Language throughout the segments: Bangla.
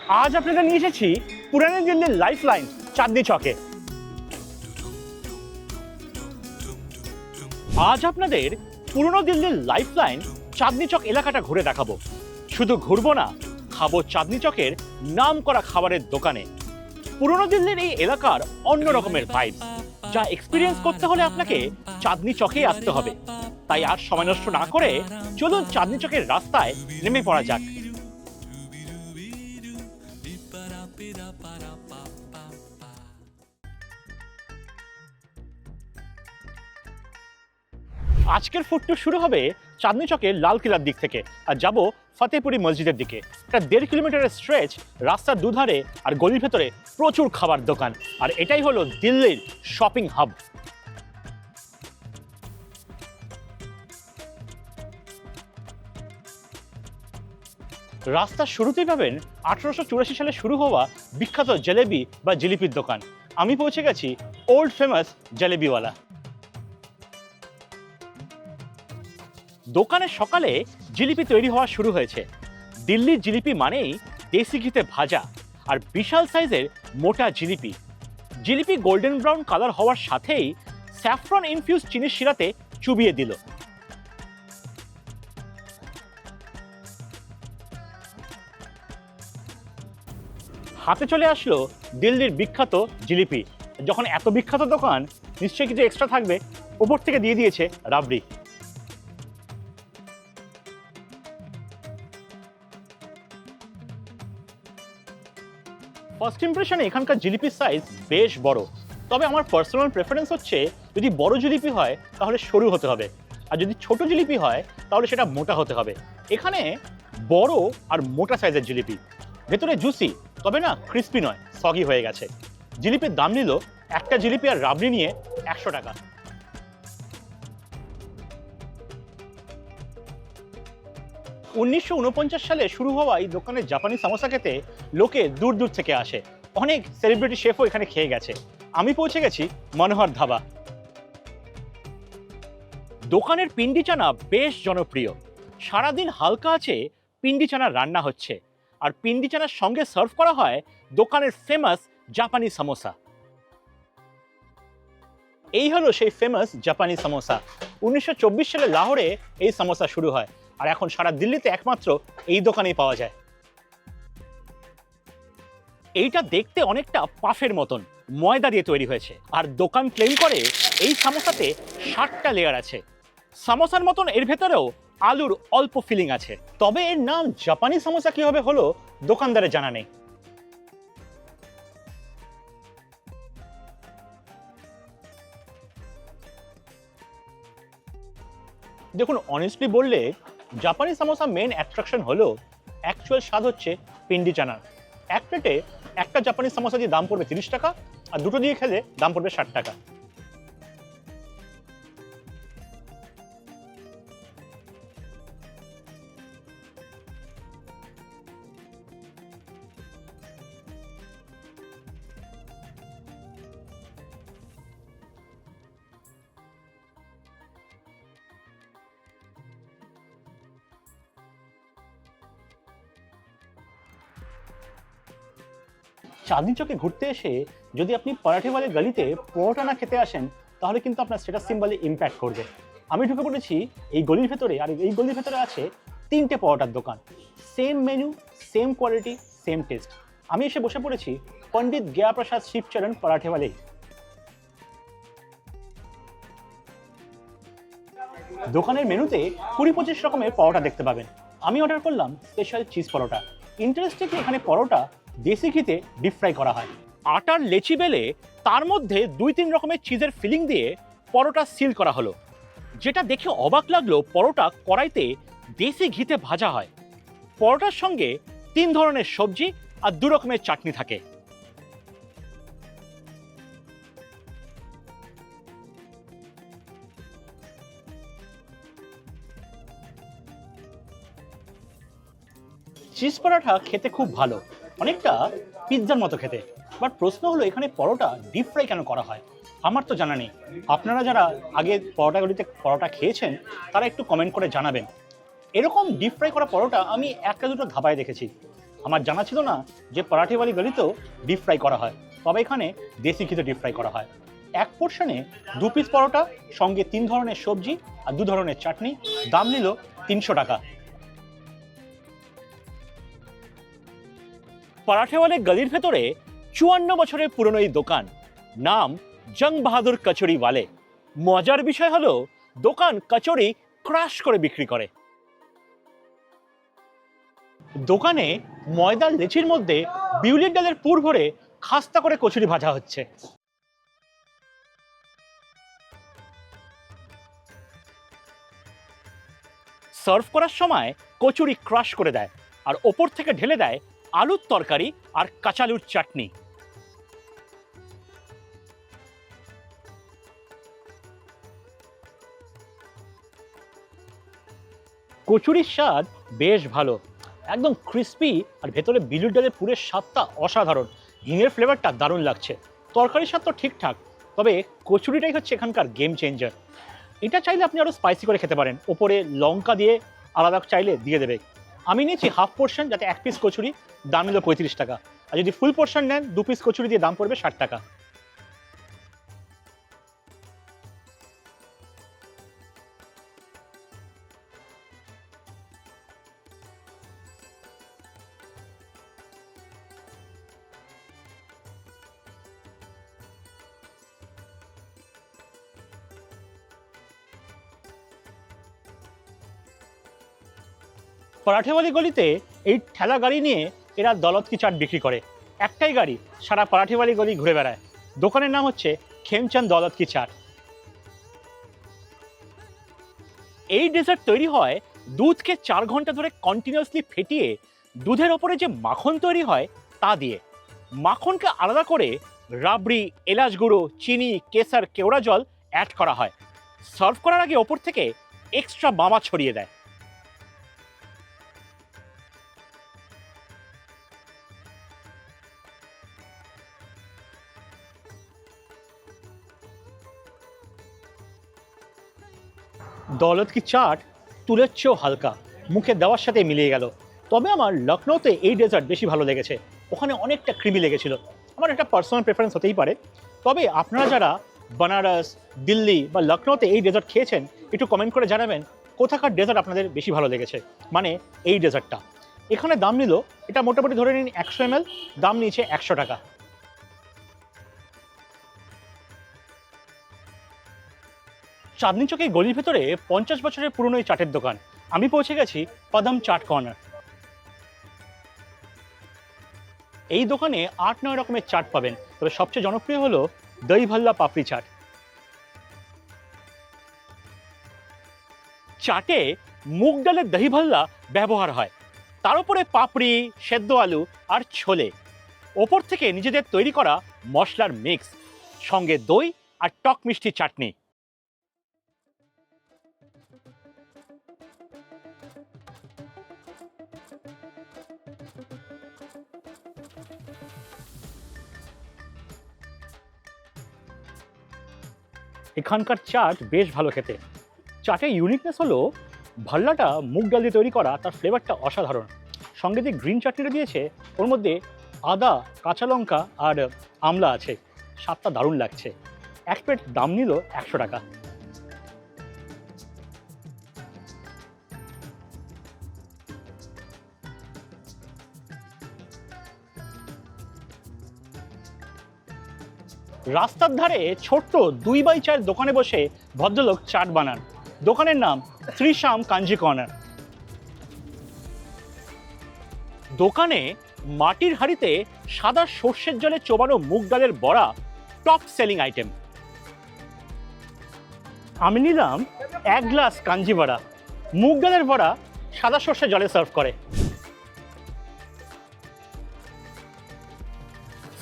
আজ আপনাদের নিয়ে এসেছি পুরানো দিল্লির লাইফ লাইন চাঁদনি চকে। আজ আপনাদের পুরনো দিল্লির লাইফ লাইন চাঁদনি চক এলাকাটা ঘুরে দেখাবো। শুধু ঘুরবো না, খাবো চাঁদনি চকের নাম করা খাবারের দোকানে। পুরনো দিল্লির এই এলাকার অন্য রকমের ভাইব, যা এক্সপিরিয়েন্স করতে হলে আপনাকে চাঁদনি চকেই আসতে হবে। তাই আর সময় নষ্ট না করে চলুন চাঁদনি চকের রাস্তায় নেমে পড়া যাক। আজকের ফুড ট্যুর শুরু হবে চাঁদনি চকের লালকিল্লার দিক থেকে আর যাব ফতেহপুরি মসজিদের দিকে। একটা 1.5 কিলোমিটারের স্ট্রেচ, রাস্তার দুধারে আর গলির ভেতরে প্রচুর খাবার দোকান, আর এটাই হলো দিল্লির শপিং হাব। রাস্তার শুরুতেই পাবেন 1884 সালে শুরু হওয়া বিখ্যাত জলেবি বা জিলিপির দোকান। আমি পৌঁছে গেছি ওল্ড ফেমাস জলেবিওয়ালা। দোকানে সকালে জিলিপি তৈরি হওয়া শুরু হয়েছে। দিল্লির জিলিপি মানেই দেশি ঘিতে ভাজা আর বিশাল সাইজের মোটা জিলিপি। জিলিপি গোল্ডেন ব্রাউন কালার হওয়ার সাথেই স্যাফরন ইনফিউজ চিনির শিরাতে চুবিয়ে দিল। হাতে চলে আসলো দিল্লির বিখ্যাত জিলিপি। যখন এত বিখ্যাত দোকান, নিশ্চয়ই কিছু এক্সট্রা থাকবে। উপর থেকে দিয়ে দিয়েছে রাবড়ি। ফার্স্ট ইমপ্রেশনে এখানকার জিলিপির সাইজ বেশ বড়, তবে আমার পার্সোনাল প্রেফারেন্স হচ্ছে যদি বড় জিলিপি হয় তাহলে সরু হতে হবে, আর যদি ছোট জিলিপি হয় তাহলে সেটা মোটা হতে হবে। এখানে বড় আর মোটা সাইজের জিলিপি, ভেতরে জুসি, তবে না ক্রিস্পি নয়, সগি হয়ে গেছে। জিলিপির দাম নিল একটা জিলিপি আর রাবড়ি নিয়ে 100 টাকা। উনিশশো সালে শুরু হওয়া এই দোকানের জাপানি সামোসা খেতে লোকে দূর দূর থেকে আসে। অনেক সেলিব্রিটি শেফও এখানে খেয়ে গেছে। আমি পৌঁছে গেছি মনোহর ধাবা। দোকানের পিন্ডি চানা বেশ জনপ্রিয়। সারাদিন হালকা আছে পিন্ডি চানা রান্না হচ্ছে, আর পিন্ডি চানার সঙ্গে সার্ভ করা হয় দোকানের ফেমাস জাপানি সামোসা। এই হলো সেই ফেমাস জাপানি সামোসা। 1924 সালে লাহোরে এই সামোসা শুরু হয়, আর এখন সারা দিল্লিতে একমাত্র এই দোকানেই পাওয়া যায়। এইটা দেখতে অনেকটা পাফের মতন, ময়দা দিয়ে তৈরি হয়েছে, আর দোকান ক্লেম করে এই সামোসাতে 60টা লেয়ার আছে। সামোসার মতন এর ভেতরেও আলুর অল্প ফিলিং আছে। তবে এর নাম জাপানি সামোসা কিভাবে হলো দোকানদারের জানা নেই। দেখুন, অনেস্টলি বললে জাপানি সামোসা মেন অ্যাট্রাকশন হলো অ্যাকচুয়াল স্বাদ হচ্ছে পিন্ডি চানার। এক প্লেটে একটা জাপানি সামোসা দিয়ে দাম পড়বে 30 টাকা, আর দুটো দিয়ে খেলে দাম পড়বে 60 টাকা। চাঁদনি চকে ঘুরতে এসে যদি আপনি পরাঠেওয়ালের গলিতে পরোটা না খেতে আসেন, তাহলে কিন্তু আপনার স্ট্যাটাস সিম্বলে ইম্প্যাক্ট করবে। আমি ঢুকে পড়েছি এই গলির ভেতরে, আর এই গলির ভেতরে আছে 3টে পরোটার দোকান। Same menu, same quality, same test. আমি এসে বসে পড়েছি পণ্ডিত জ্ঞাপ্রসাদ শিবচরণ পরাঠেওয়ালেই। দোকানের মেনুতে 20-25 রকমের পরোটা দেখতে পাবেন। আমি অর্ডার করলাম স্পেশাল চিজ পরোটা। ইন্টারেস্টিংলি এখানে পরোটা দেশি ঘিতে ডিপ ফ্রাই করা হয়। আটার লেচি বেলে তার মধ্যে 2-3 রকমের চিজের ফিলিং দিয়ে পরোটা সিল করা হলো। যেটা দেখে অবাক লাগলো, পরোটা কড়াইতে দেশি ঘিতে ভাজা হয়। পরোটার সঙ্গে 3 ধরনের সবজি আর 2 রকমের চাটনি থাকে। চিজ পরোটা খেতে খুব ভালো, অনেকটা পিৎজার মতো খেতে। বাট প্রশ্ন হলো এখানে পরোটা ডিপ ফ্রাই কেন করা হয়? আমার তো জানা নেই। আপনারা যারা আগে পরোটাগুলিতে পরোটা খেয়েছেন তারা একটু কমেন্ট করে জানাবেন। এরকম ডিপ ফ্রাই করা পরোটা আমি একটা দুটো ধাবায় দেখেছি। আমার জানা ছিল না যে পরাঠেওয়ালি গলিতেও ডিপ ফ্রাই করা হয়, তবে এখানে দেশি ঘিতে ডিপ ফ্রাই করা হয়। এক পোর্শনে 2 পিস পরোটা, সঙ্গে 3 ধরনের সবজি আর 2 ধরনের চাটনি, দাম নিল 300 টাকা। পরাঠেওয়ালি গলির ভেতরে 54 বছরের পুরনো এই দোকান, নাম জং বাহাদুর কচুরি ওয়ালে। মজার বিষয় হলো দোকান কচুরি ক্রাশ করে বিক্রি করে। দোকানে ময়দার লেচির মধ্যে বিউলির ডালের পুর ভরে খাস্তা করে কচুরি ভাজা হচ্ছে। সার্ভ করার সময় কচুরি ক্রাশ করে দেয় আর ওপর থেকে ঢেলে দেয় আলুর তরকারি আর কাঁচালুর চাটনি। কচুরির স্বাদ বেশ ভালো, একদম ক্রিস্পি, আর ভেতরে বিউলির ডালের পুরের স্বাদটা অসাধারণ। হিঙের ফ্লেভারটা দারুণ লাগছে। তরকারির স্বাদ তো ঠিকঠাক, তবে কচুরিটাই হচ্ছে এখানকার গেম চেঞ্জার। এটা চাইলে আপনি আরো স্পাইসি করে খেতে পারেন, ওপরে লঙ্কা দিয়ে আলাদা চাইলে দিয়ে দেবে। আমি নিয়েছি হাফ পোর্শন, যাতে 1 পিস কচুরি, দাম নিল 35 টাকা। আর যদি ফুল পোর্শন নেন 2 পিস কচুরি দিয়ে দাম পড়বে 60 টাকা। পরাঠেওয়ালি গলিতে এই ঠেলা গাড়ি নিয়ে এরা দলত কি চাট বিক্রি করে। একটাই গাড়ি সারা পরাঠেওয়ালি গলি ঘুরে বেড়ায়। দোকানের নাম হচ্ছে খেমচাঁদ দলত কি চাট। এই ডেজার্ট তৈরি হয় দুধকে 4 ঘন্টা ধরে কন্টিনিউয়াসলি ফেটিয়ে দুধের ওপরে যে মাখন তৈরি হয় তা দিয়ে। মাখনকে আলাদা করে রাবড়ি, এলাচ গুঁড়ো, চিনি, কেসার, কেওড়া জল অ্যাড করা হয়। সার্ভ করার আগে ওপর থেকে এক্সট্রা মাওয়া ছড়িয়ে দেয়। দৌলত কি চাট তুলের চেয়েও হালকা, মুখে দেওয়ার সাথে মিলিয়ে গেল। তবে আমার লখনৌতে এই ডেজার্ট বেশি ভালো লেগেছে, ওখানে অনেকটা ক্রিমি লেগেছিল। আমার একটা পার্সোনাল প্রেফারেন্স হতেই পারে। তবে আপনারা যারা বানারস, দিল্লি বা লখনৌতে এই ডেজার্ট খেয়েছেন, একটু কমেন্ট করে জানাবেন কোথাকার ডেজার্ট আপনাদের বেশি ভালো লেগেছে, মানে এই ডেজার্টটা। এখানে দাম নিল, এটা মোটামুটি ধরে নিন 100 ml, দাম নিয়েছে 100 টাকা। চাঁদনি চকে গলির ভেতরে 50 বছরের পুরনো এই চাটের দোকান। আমি পৌঁছে গেছি পদম চাট কর্নার। এই দোকানে 8-9 রকমের চাট পাবেন, তবে সবচেয়ে জনপ্রিয় হলো দই ভাল্লা পাপড়ি চাট। চাটে মুগ ডালের দহি ভাল্লা ব্যবহার হয়, তার উপরে পাপড়ি, সেদ্ধ আলু আর ছোলে, ওপর থেকে নিজেদের তৈরি করা মশলার মিক্স, সঙ্গে দই আর টক মিষ্টি চাটনি। এখানকার চাট বেশ ভালো খেতে। চাটের ইউনিকনেস হলো ভাল্লাটা মুগ ডাল দিয়ে তৈরি করা, তার ফ্লেভারটা অসাধারণ। সঙ্গে যে গ্রিন চাটনিটা দিয়েছে, ওর মধ্যে আদা, কাঁচা লঙ্কা আর আমলা আছে, স্বাদটা দারুণ লাগছে। এক প্লেট দাম নিল 100 টাকা। রাস্তার ধারে ছোট্ট 2x4 দোকানে বসে ভদ্রলোক চাট বানান। দোকানের নাম শ্রীশ্যাম কাঞ্জি কর্নার। দোকানে মাটির হাঁড়িতে সাদা সর্ষের জলে চোবানো মুগ ডালের বড়া টপ সেলিং আইটেম। আমি নিলাম 1 গ্লাস কাঞ্জি বড়া। মুগ ডালের বড়া সাদা সর্ষের জলে সার্ভ করে।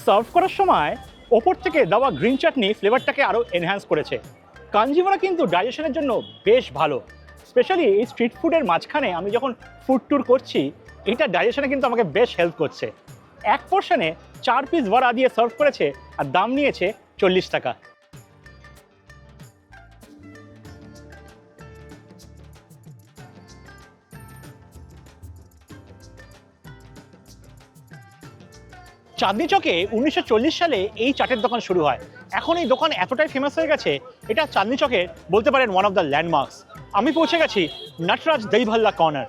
সার্ভ করার সময় ওপর থেকে দেওয়া গ্রিন চাটনি ফ্লেভারটাকে আরও এনহ্যান্স করেছে। কাঞ্জি বড়া কিন্তু ডাইজেশনের জন্য বেশ ভালো, স্পেশালি এই স্ট্রিট ফুডের মাঝখানে আমি যখন ফুড ট্যুর করছি, এটা ডাইজেশনে কিন্তু আমাকে বেশ হেল্প করছে। এক পোর্শনে 4 পিস বড়া দিয়ে সার্ভ করেছে আর দাম নিয়েছে 40 টাকা। চাঁদনি চকে 1940 সালে এই চাটের দোকান শুরু হয়। এখন এই দোকান এতটাই ফেমাস হয়ে গেছে, এটা চাঁদনি চকের বলতে পারেন ওয়ান অফ দ্য ল্যান্ডমার্কস। আমি পৌঁছে গেছি নটরাজ দই ভাল্লা কর্নার।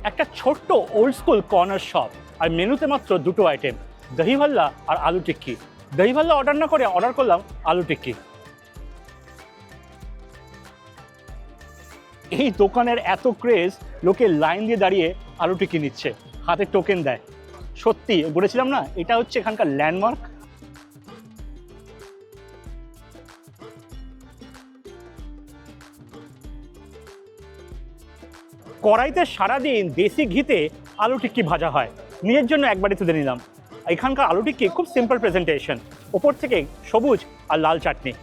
একটা ছোট্ট ওল্ড স্কুল কর্নার শপ, আর মেনুতে মাত্র দুটো আইটেম, দহি ভাল্লা আর আলু টিক্কি। দহি ভাল্লা অর্ডার না করে অর্ডার করলাম আলু টিক্কি। এই দোকানের এত ক্রেজ, লোকে লাইন দিয়ে দাঁড়িয়ে আলু টিক্কি নিচ্ছে, হাতে টোকেন দেয়। সত্যি বলেছিলাম না, এটা হচ্ছে এখানকার ল্যান্ডমার্ক। কড়াইতে সারাদিন দেশি ঘিতে আলু টিক্কি ভাজা হয়, নিজের জন্য একবারই তুলে নিলাম। এখানকার আলু টিক্কি খুব সিম্পল প্রেজেন্টেশন, ওপর থেকে সবুজ আর লাল চাটনি।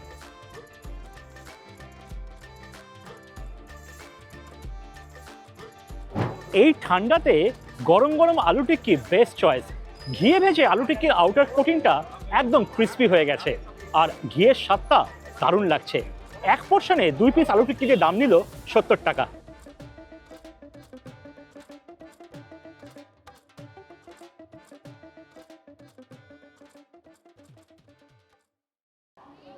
এই ঠান্ডাতে গরম গরম আলু টিক্কি বেস্ট চয়েস। ঘিয়ে ভেজে আলু টিক্কির আউটার কোটিংটা একদম ক্রিস্পি হয়ে গেছে, আর ঘিয়ের স্বাদটা দারুণ লাগছে। এক পোর্শনে 2 পিস আলু টিক্কিতে দাম নিল 70 টাকা।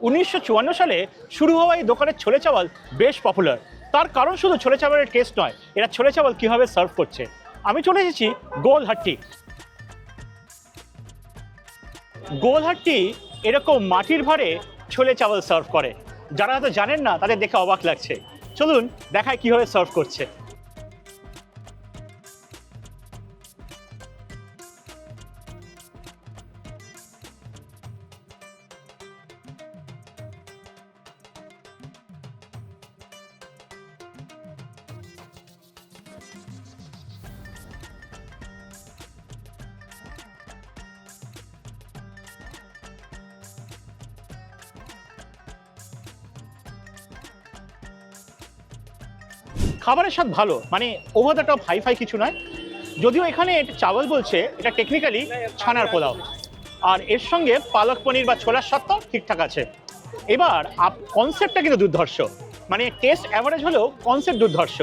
উনিশশো সালে শুরু হওয়া এই দোকানের ছোলে চাওয়াল বেশ পপুলার। তার কারণ শুধু ছোলে চাওয়ালের টেস্ট নয়, এরা ছোলে চাওয়াল কীভাবে সার্ভ করছে। আমি চলে এসেছি গোলহাট্টি। গোলহাট্টি এরকম মাটির ভাঁড়ে ছোলে চাওয়াল সার্ভ করে। যারা হয়তো জানেন না তাদের দেখে অবাক লাগছে, চলুন দেখায় কীভাবে সার্ভ করছে। খাবারের স্বাদ ভালো, মানে ওভার দ্য টপ হাইফাই কিছু নয়। যদিও এখানে এটা চাওয়াল বলছে, এটা টেকনিক্যালি ছানার পোলাও, আর এর সঙ্গে পালক পনির বা ছোলার স্বাদটাও ঠিকঠাক আছে। এবার কনসেপ্টটা কিন্তু দুর্ধর্ষ, মানে টেস্ট অ্যাভারেজ হলেও কনসেপ্ট দুর্ধর্ষ।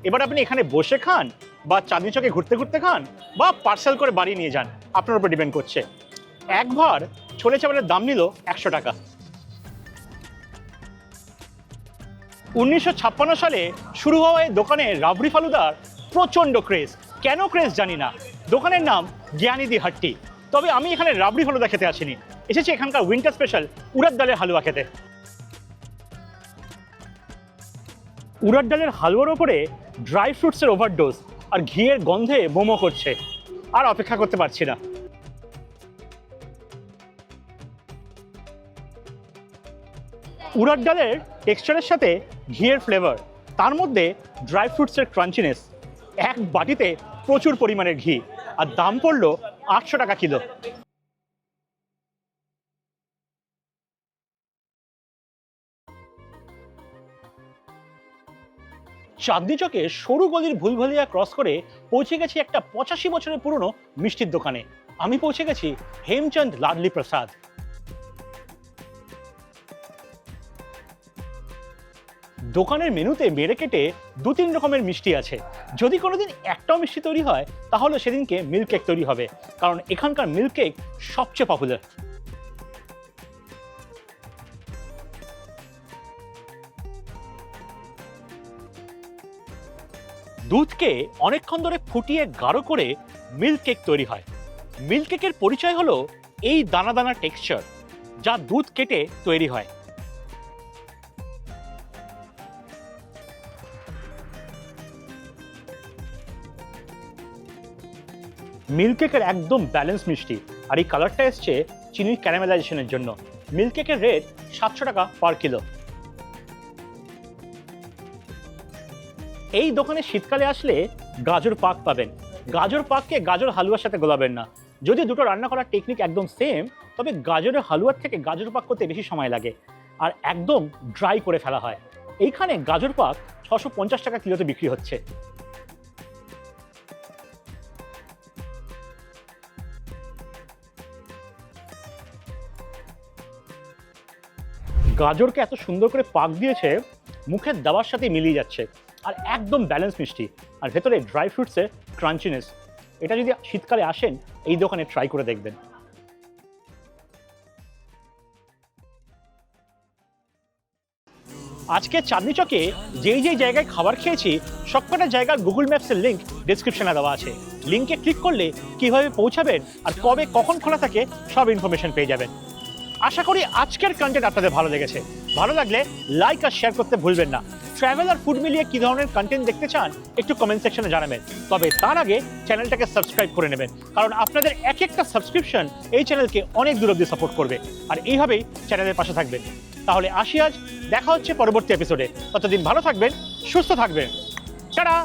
এবার আপনি এখানে বসে খান, বা চাঁদনি চকে ঘুরতে ঘুরতে খান, বা পার্সেল করে বাড়ি নিয়ে যান, আপনার উপর ডিপেন্ড করছে। একবার ছোলে চাওয়ালের দাম নিল 100 টাকা। 1956 সালে শুরু হওয়া এই দোকানে রাবড়ি ফালুদার প্রচণ্ড ক্রেজ। কেন ক্রেজ জানি না। দোকানের নাম জ্ঞানীদি হাট্টি। তবে আমি এখানে রাবড়ি ফালুদা খেতে আসিনি, এসেছি এখানকার উইন্টার স্পেশাল উড়ার ডালের হালুয়া খেতে। উড়ার ডালের হালুয়ার ওপরে ড্রাই ফ্রুটসের ওভারডোজ আর ঘিয়ের গন্ধে মোমো করছে, আর অপেক্ষা করতে পারছি না। উড়ার ডালের টেক্সচারের সাথে ঘিয়ের ফ্লেভার, তার মধ্যে ড্রাই ফ্রুটসের ক্রাঞ্চিনেস, এক বাটিতে প্রচুর পরিমাণের ঘি, আর দাম পড়লো 800 টাকা কিলো। চাঁদনি চকে সরু গলির ভুলভালিয়া ক্রস করে পৌঁছে গেছি একটা 85 বছরের পুরনো মিষ্টির দোকানে। আমি পৌঁছে গেছি হেমচন্দ লাডলি প্রসাদ। দোকানের মেনুতে মেরে কেটে 2-3 রকমের মিষ্টি আছে। যদি কোনোদিন একটাও মিষ্টি তৈরি হয় তাহলে সেদিনকে মিল্ক কেক তৈরি হবে, কারণ এখানকার মিল্ক কেক সবচেয়ে পপুলার। দুধকে অনেকক্ষণ ধরে ফুটিয়ে গাঢ় করে মিল্ক কেক তৈরি হয়। মিল্ক কেকের পরিচয় হলো এই দানা দানা টেক্সচার, যা দুধ কেটে তৈরি হয়। মিল্ক কেকের একদম ব্যালেন্স মিষ্টি, আর এই কালারটা এসছে চিনির ক্যারামেলাইজেশনের জন্য। মিল্ক কেকের রেট 700 টাকা পার কিলো। এই দোকানে শীতকালে আসলে গাজর পাক পাবেন। গাজর পাককে গাজর হালুয়ার সাথে গোলাবেন না। যদি দুটো রান্না করার টেকনিক একদম সেম, তবে গাজরের হালুয়ার থেকে গাজর পাক করতে বেশি সময় লাগে, আর একদম ড্রাই করে ফেলা হয়। এইখানে গাজর পাক 650 টাকা কিলোতে বিক্রি হচ্ছে। গাজরকে এত সুন্দর করে পাক দিয়েছে, মুখের দেওয়ার সাথে মিলিয়ে যাচ্ছে। আর একদম ব্যালেন্স মিষ্টি, আর ভেতরে ড্রাই ফ্রুটসের ক্রাঞ্চিনেস। এটা যদি শীতকালে আসেন এই দোকানে ট্রাই করে দেখবেন। আজকে চাঁদনি চকে যেই যেই জায়গায় খাবার খেয়েছি সবকটা জায়গার গুগল ম্যাপসের লিঙ্ক ডেসক্রিপশনে দেওয়া আছে। লিঙ্কে ক্লিক করলে কিভাবে পৌঁছাবেন আর কবে কখন খোলা থাকে সব ইনফরমেশন পেয়ে যাবেন। আশা করি আজকের কন্টেন্ট আপনাদের ভালো লেগেছে। ভালো লাগলে লাইক আর শেয়ার করতে ভুলবেন না। ট্রাভেল আর ফুড মিলিয়ে কি ধরনের কন্টেন্ট দেখতে চান একটু কমেন্ট সেকশনে জানাবেন। তবে তার আগে চ্যানেলটাকে সাবস্ক্রাইব করে নেবেন, কারণ আপনাদের এক একটা সাবস্ক্রিপশন এই চ্যানেলকে অনেক দূর অব্দি সাপোর্ট করবে। আর এইভাবেই চ্যানেলের পাশে থাকবেন। তাহলে আসি আজ, দেখা হচ্ছে পরবর্তী এপিসোডে। ততদিন ভালো থাকবেন, সুস্থ থাকবেন। টাটা।